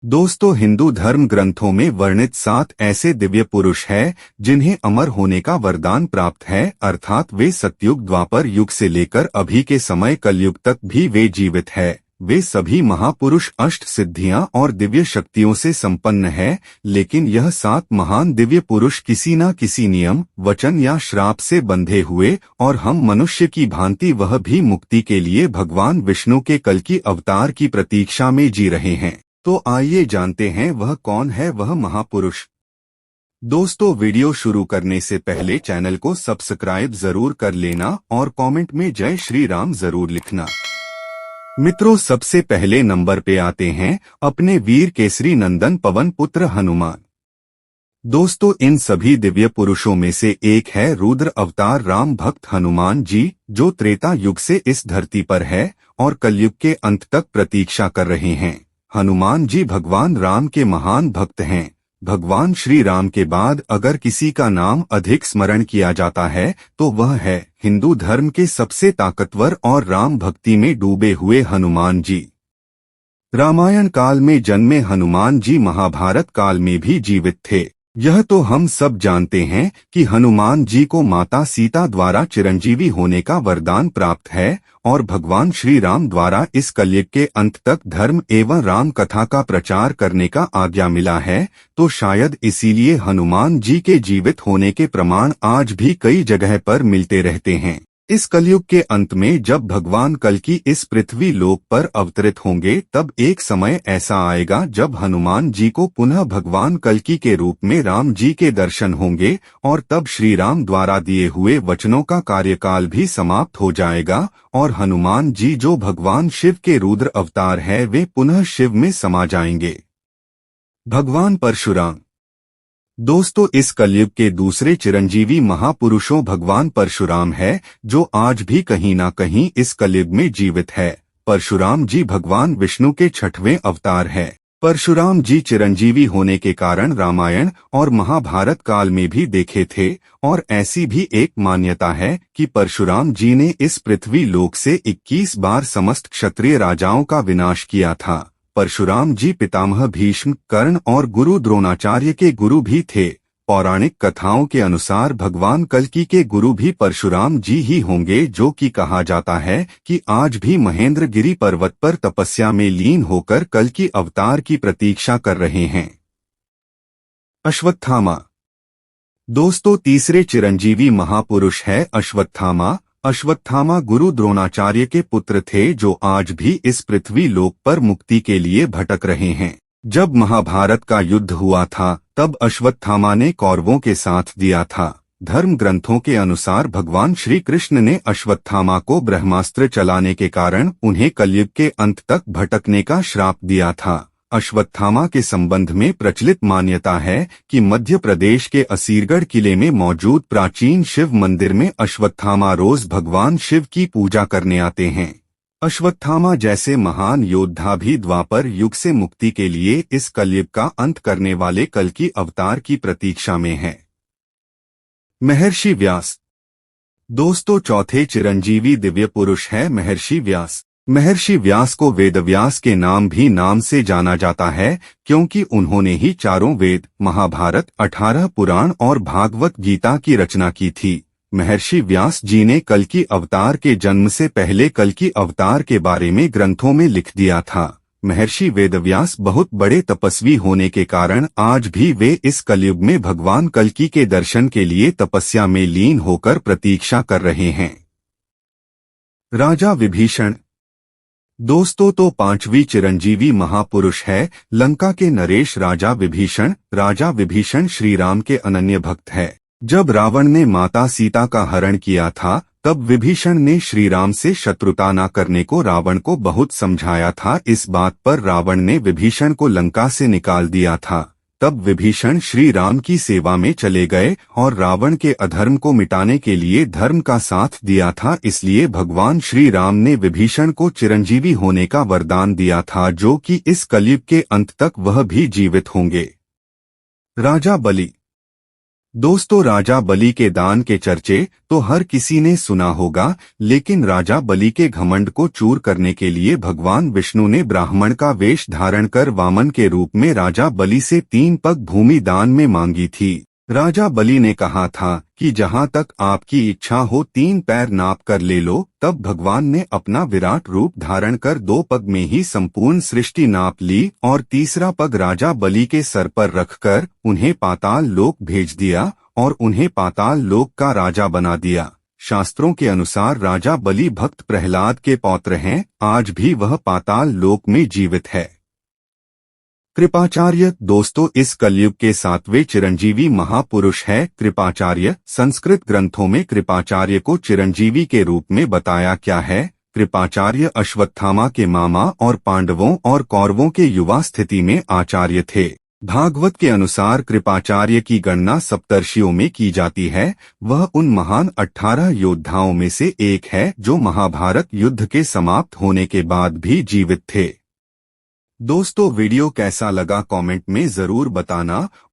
दोस्तों, हिंदू धर्म ग्रंथों में वर्णित 7 ऐसे दिव्य पुरुष हैं जिन्हें अमर होने का वरदान प्राप्त है, अर्थात वे सतयुग द्वापर युग से लेकर अभी के समय कलयुग तक भी वे जीवित है। वे सभी महापुरुष अष्ट सिद्धियां और दिव्य शक्तियों से संपन्न है, लेकिन यह 7 महान दिव्य पुरुष किसी न किसी नियम, वचन या श्राप से बंधे हुए और हम मनुष्य की भांति वह भी मुक्ति के लिए भगवान विष्णु के कल्कि अवतार की प्रतीक्षा में जी रहे हैं। तो आइए जानते हैं वह कौन है वह महापुरुष। दोस्तों, वीडियो शुरू करने से पहले चैनल को सब्सक्राइब जरूर कर लेना और कमेंट में जय श्री राम जरूर लिखना। मित्रों, सबसे पहले नंबर पे आते हैं अपने वीर केसरी नंदन पवन पुत्र हनुमान। दोस्तों, इन सभी दिव्य पुरुषों में से एक है रुद्र अवतार राम भक्त हनुमान जी, जो त्रेता युग से इस धरती पर है और कलयुग के अंत तक प्रतीक्षा कर रहे हैं। हनुमान जी भगवान राम के महान भक्त हैं। भगवान श्री राम के बाद अगर किसी का नाम अधिक स्मरण किया जाता है तो वह है हिंदू धर्म के सबसे ताकतवर और राम भक्ति में डूबे हुए हनुमान जी। रामायण काल में जन्मे हनुमान जी महाभारत काल में भी जीवित थे। यह तो हम सब जानते हैं कि हनुमान जी को माता सीता द्वारा चिरंजीवी होने का वरदान प्राप्त है और भगवान श्री राम द्वारा इस कलयुग के अंत तक धर्म एवं राम कथा का प्रचार करने का आज्ञा मिला है। तो शायद इसीलिए हनुमान जी के जीवित होने के प्रमाण आज भी कई जगह पर मिलते रहते हैं। इस कलयुग के अंत में जब भगवान कल्कि इस पृथ्वी लोक पर अवतरित होंगे, तब एक समय ऐसा आएगा जब हनुमान जी को पुनः भगवान कल्कि के रूप में राम जी के दर्शन होंगे और तब श्री राम द्वारा दिए हुए वचनों का कार्यकाल भी समाप्त हो जाएगा और हनुमान जी जो भगवान शिव के रुद्र अवतार है वे पुनः शिव में समा जाएंगे। भगवान परशुराम। दोस्तों, इस कलयुग के दूसरे चिरंजीवी महापुरुषों भगवान परशुराम है, जो आज भी कहीं न कहीं इस कलयुग में जीवित है। परशुराम जी भगवान विष्णु के 6वें अवतार है। परशुराम जी चिरंजीवी होने के कारण रामायण और महाभारत काल में भी देखे थे और ऐसी भी एक मान्यता है कि परशुराम जी ने इस पृथ्वी लोक से 21 बार समस्त क्षत्रिय राजाओं का विनाश किया था। परशुराम जी पितामह भीष्म, कर्ण और गुरु द्रोणाचार्य के गुरु भी थे। पौराणिक कथाओं के अनुसार भगवान कल्कि के गुरु भी परशुराम जी ही होंगे, जो कि कहा जाता है कि आज भी महेंद्रगिरी पर्वत पर तपस्या में लीन होकर कल्कि अवतार की प्रतीक्षा कर रहे हैं। अश्वत्थामा। दोस्तों, तीसरे चिरंजीवी महापुरुष है अश्वत्थामा। अश्वत्थामा गुरु द्रोणाचार्य के पुत्र थे, जो आज भी इस पृथ्वी लोक पर मुक्ति के लिए भटक रहे हैं। जब महाभारत का युद्ध हुआ था तब अश्वत्थामा ने कौरवों के साथ दिया था। धर्म ग्रंथों के अनुसार भगवान श्री कृष्ण ने अश्वत्थामा को ब्रह्मास्त्र चलाने के कारण उन्हें कलयुग के अंत तक भटकने का श्राप दिया था। अश्वत्थामा के संबंध में प्रचलित मान्यता है कि मध्य प्रदेश के असीरगढ़ किले में मौजूद प्राचीन शिव मंदिर में अश्वत्थामा रोज भगवान शिव की पूजा करने आते हैं। अश्वत्थामा जैसे महान योद्धा भी द्वापर युग से मुक्ति के लिए इस कलयुग का अंत करने वाले कल्कि अवतार की प्रतीक्षा में है। महर्षि व्यास। दोस्तों, चौथे चिरंजीवी दिव्य पुरुष है महर्षि व्यास। महर्षि व्यास को वेदव्यास के नाम भी नाम से जाना जाता है, क्योंकि उन्होंने ही चारों वेद, महाभारत, 18 पुराण और भागवत गीता की रचना की थी। महर्षि व्यास जी ने कल्कि अवतार के जन्म से पहले कल्कि अवतार के बारे में ग्रंथों में लिख दिया था। महर्षि वेदव्यास बहुत बड़े तपस्वी होने के कारण आज भी वे इस कलयुग में भगवान कल्कि के दर्शन के लिए तपस्या में लीन होकर प्रतीक्षा कर रहे हैं। राजा विभीषण। दोस्तों, तो पांचवी चिरंजीवी महापुरुष है लंका के नरेश राजा विभीषण। राजा विभीषण श्री राम के अनन्य भक्त है। जब रावण ने माता सीता का हरण किया था तब विभीषण ने श्री राम से शत्रुता न करने को रावण को बहुत समझाया था। इस बात पर रावण ने विभीषण को लंका से निकाल दिया था। तब विभीषण श्री राम की सेवा में चले गए और रावण के अधर्म को मिटाने के लिए धर्म का साथ दिया था। इसलिए भगवान श्री राम ने विभीषण को चिरंजीवी होने का वरदान दिया था, जो कि इस कलयुग के अंत तक वह भी जीवित होंगे। राजा बलि। दोस्तों, राजा बलि के दान के चर्चे तो हर किसी ने सुना होगा, लेकिन राजा बलि के घमंड को चूर करने के लिए भगवान विष्णु ने ब्राह्मण का वेश धारण कर वामन के रूप में राजा बलि से 3 पग भूमि दान में मांगी थी। राजा बलि ने कहा था कि जहां तक आपकी इच्छा हो 3 पैर नाप कर ले लो। तब भगवान ने अपना विराट रूप धारण कर 2 पग में ही संपूर्ण सृष्टि नाप ली और तीसरा पग राजा बलि के सर पर रखकर उन्हें पाताल लोक भेज दिया और उन्हें पाताल लोक का राजा बना दिया। शास्त्रों के अनुसार राजा बलि भक्त प्रहलाद के पौत्र हैं। आज भी वह पाताल लोक में जीवित है। कृपाचार्य, दोस्तों, इस कलयुग के 7वें चिरंजीवी महापुरुष है कृपाचार्य। संस्कृत ग्रंथों में कृपाचार्य को चिरंजीवी के रूप में बताया क्या है। कृपाचार्य अश्वत्थामा के मामा और पांडवों और कौरवों के युवा स्थिति में आचार्य थे। भागवत के अनुसार कृपाचार्य की गणना सप्तर्षियों में की जाती है। वह उन महान 18 योद्धाओं में से एक है जो महाभारत युद्ध के समाप्त होने के बाद भी जीवित थे। दोस्तों, वीडियो कैसा लगा कमेंट में जरूर बताना